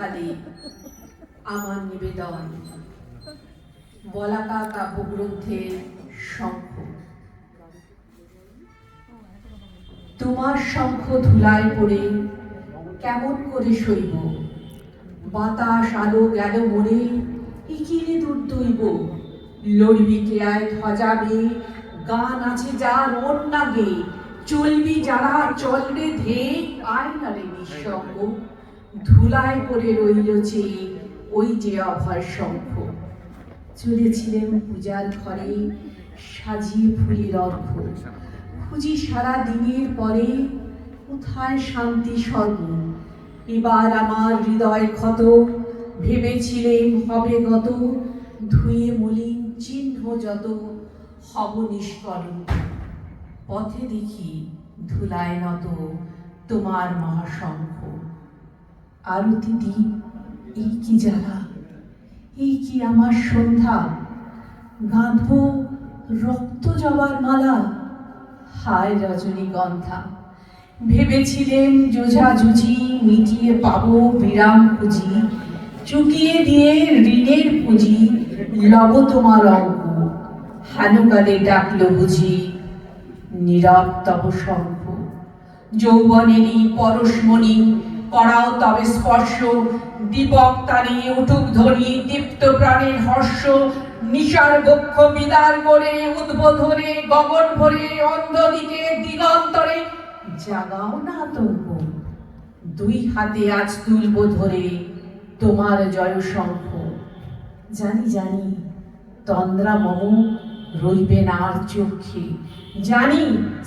সকালে আমার নিবেদন বলাকা কাব্যগ্রন্থের শঙ্খ। তোমার শঙ্খ ধুলায় পড়ে কেমন করে সইব, বাতাস আলো গেল মরে ইকিরে দুর্দৈব। লড়বি কে আয় ধ্বজাবে, গান আছে যার অন্যা গে, চলবি যারা চলবে ধে আয় না রে নিঃসঙ্গ। ধুলায় পড়ে রইল চেয়ে ওই যে অভয় শঙ্খ। চলেছিলেন পূজার ঘরে সাজিয়ে ফুলের অর্ঘ, খুঁজি সারা দিনের পরে কোথায় শান্তি স্বর্গ। এবার আমার হৃদয় ক্ষত, ভেবেছিলেন হবে গত, ধুয়ে মলিন চিহ্ন যত হব নিষ্কলঙ্ক। পথে দেখি ধুলায় নত তোমার মহাশঙ্খ। আরতি দ্বীপ এই কি জ্বালা, এই কি আমার সন্ধ্যা, গাঁথব রক্ত জবার মালা, হায় রজনীগন্ধা। ভেবেছিলেন যোঝাযুঝি মিটিয়ে পাবো বিরাম পুঁজি, চুকিয়ে দিয়ে ঋণের পুঁজি লব তোমার অঙ্ক। হানুকালে ডাকলো বুঝি নীরব তব শঙ্খ। যৌবনেরই পরশমণি করাও তবে স্পর্শ, দীপক তারি উঠুক ধ্বনি দীপ্ত প্রাণের হর্ষ। নিশার বক্ষ বিদার করে উদ্বোধনে গগন ভরে অন্ধদিকে দিগন্তরে জাগাও না আতঙ্ক। দুই হাতে আজ তুলব ধরে তোমার জয় শঙ্খ। জানি জানি তন্দ্রা মম রইবে না আর চক্ষে, জানি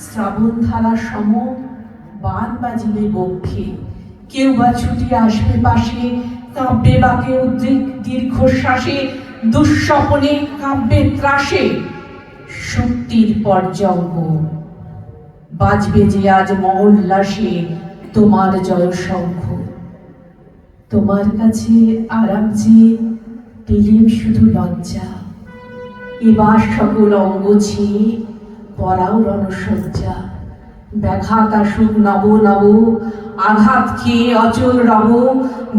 শ্রাবণ ধারা সম বান বাজিবে বক্ষে। কেউ বা ছুটি আসবে পাশে, কাঁপবে বা কেউ দীর্ঘশ্বাসে, দুঃস্বপনে কাঁপবে ত্রাসে শক্তির পর্যঙ্ক। বাজবে যে আজ মহোল্লাসে তোমার জয় শঙ্খ। তোমার কাছে আরাম যে পেলেম শুধু লজ্জা, এবার সকল অঙ্গ ছিয়ে পরাও রণসজ্জা। ব্যাঘাত আসুক নব নব, আঘাত খেয়ে অচল রব,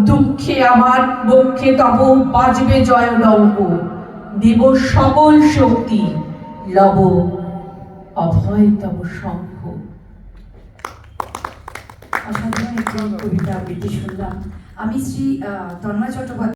দুঃখে আমার বক্ষে তব বাজবে জয় ডঙ্ক। দেব সকল শক্তি লব অভয় তব শঙ্খ। অসাধারণ একটি কবিতা আবৃত্তি শুনলাম। আমি শ্রী তন্ময় চট্টোপাধ্যায়